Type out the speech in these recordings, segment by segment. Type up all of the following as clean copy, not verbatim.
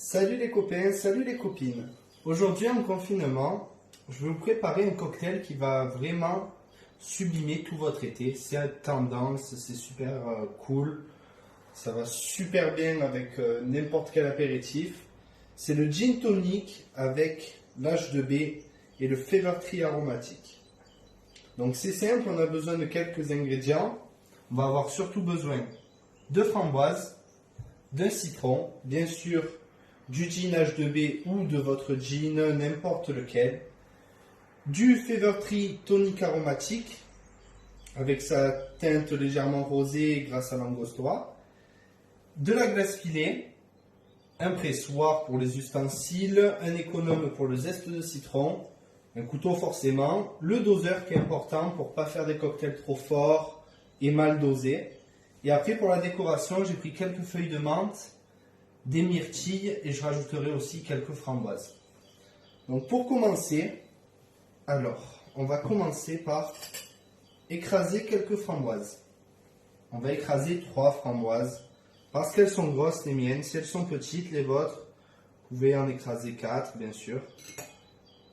Salut les copains, salut les copines. Aujourd'hui en confinement, je vais vous préparer un cocktail qui va vraiment sublimer tout votre été. C'est tendance, c'est super cool. Ça va super bien avec n'importe quel apéritif. C'est le gin tonic avec l'H2B et le Fever Tree aromatique. Donc c'est simple, on a besoin de quelques ingrédients. On va avoir surtout besoin de framboises, d'un citron, bien sûr du gin H2B ou de votre gin, n'importe lequel, du Fever Tree tonique aromatique avec sa teinte légèrement rosée grâce à l'angostura, de la glace pilée, un pressoir pour les ustensiles, un économe pour le zeste de citron, un couteau forcément, le doseur qui est important pour ne pas faire des cocktails trop forts et mal dosés. Et après pour la décoration, j'ai pris quelques feuilles de menthe, des myrtilles et je rajouterai aussi quelques framboises. Donc pour commencer, on va commencer par écraser quelques framboises. On va écraser 3 framboises parce qu'elles sont grosses les miennes. Si elles sont petites, les vôtres, vous pouvez en écraser 4 bien sûr.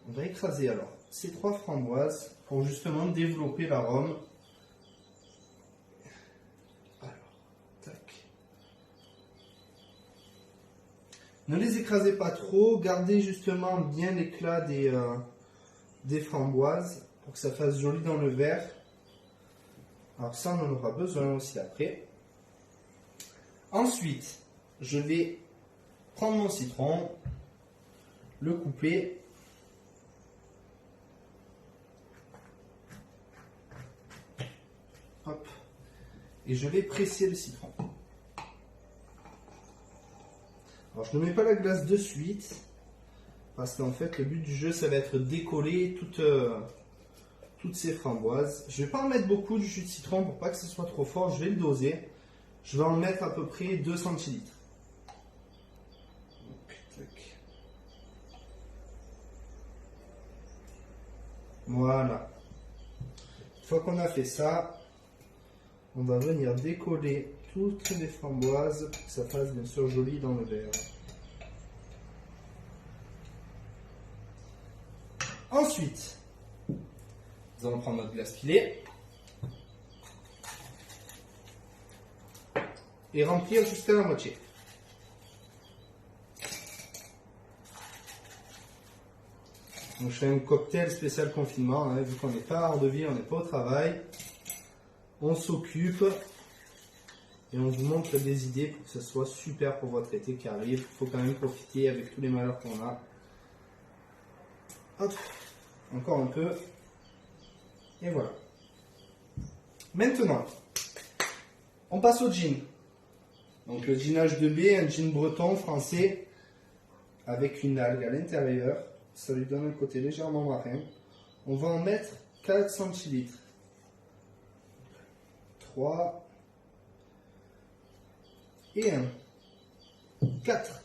On va écraser alors ces 3 framboises pour justement développer l'arôme. Ne les écrasez pas trop, gardez justement bien l'éclat des framboises pour que ça fasse joli dans le verre. Alors ça, on en aura besoin aussi après. Ensuite, je vais prendre mon citron, le couper. Hop. Et je vais presser le citron. Alors je ne mets pas la glace de suite parce qu'en fait le but du jeu ça va être de décoller toutes ces framboises. Je ne vais pas en mettre beaucoup du jus de citron pour pas que ce soit trop fort, je vais le doser. Je vais en mettre à peu près 2 centilitres. Voilà. Une fois qu'on a fait ça, on va venir décoller toutes les framboises pour que ça fasse bien sûr joli dans le verre. Ensuite, nous allons prendre notre glace pilée et remplir jusqu'à la moitié. Donc, je fais un cocktail spécial confinement, hein, vu qu'on n'est pas hors de vie, on n'est pas au travail. On s'occupe et on vous montre des idées pour que ce soit super pour votre été qui arrive. Il faut quand même profiter avec tous les malheurs qu'on a. Hop, encore un peu. Et voilà. Maintenant, on passe au gin. Donc le gin H2B, un gin breton français avec une algue à l'intérieur. Ça lui donne un côté légèrement marin. On va en mettre 4 centilitres. 3 et 1. 4.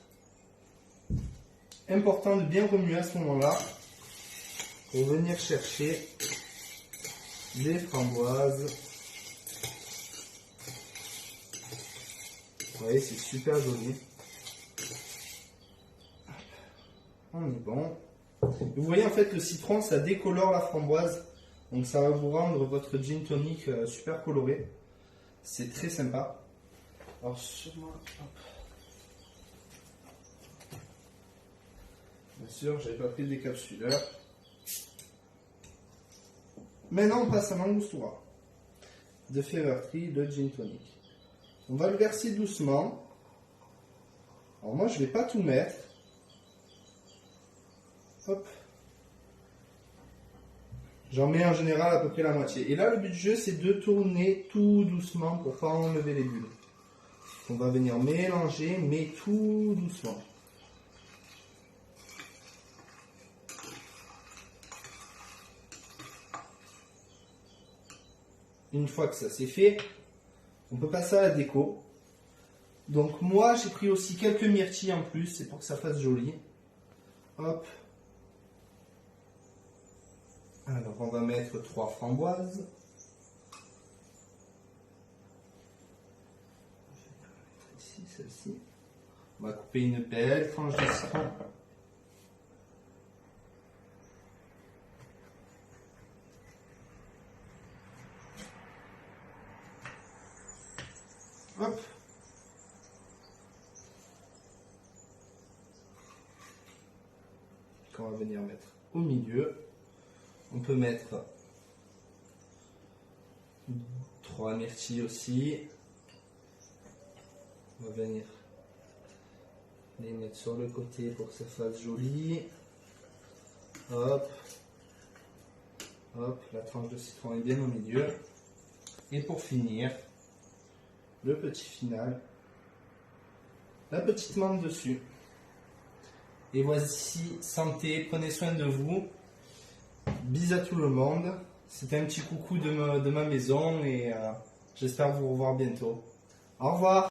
Important de bien remuer à ce moment-là pour venir chercher les framboises. Vous voyez, c'est super joli. On est bon. Vous voyez, en fait, le citron, ça décolore la framboise. Donc ça va vous rendre votre gin tonic super coloré. C'est très sympa. Alors sur moi, hop. Bien sûr, j'avais pas pris le décapsuleur. Maintenant, on passe à l'angostura de Fever Tree, le gin tonic. On va le verser doucement. Alors moi, je ne vais pas tout mettre. Hop. J'en mets en général à peu près la moitié. Et là, le but du jeu, c'est de tourner tout doucement pour ne pas enlever les bulles. On va venir mélanger, mais tout doucement. Une fois que ça c'est fait, on peut passer à la déco. Donc moi, j'ai pris aussi quelques myrtilles en plus, c'est pour que ça fasse joli. Hop. Alors, on va mettre 3 framboises. Ici, celle-ci. On va couper une belle tranche de citron. Hop. Qu'on va venir mettre au milieu. On peut mettre 3 myrtilles aussi. On va venir les mettre sur le côté pour que ça fasse joli. Hop. Hop, la tranche de citron est bien au milieu. Et pour finir, le petit final, la petite menthe dessus. Et voici, santé, prenez soin de vous. Bisous à tout le monde. C'était un petit coucou de ma maison et j'espère vous revoir bientôt. Au revoir.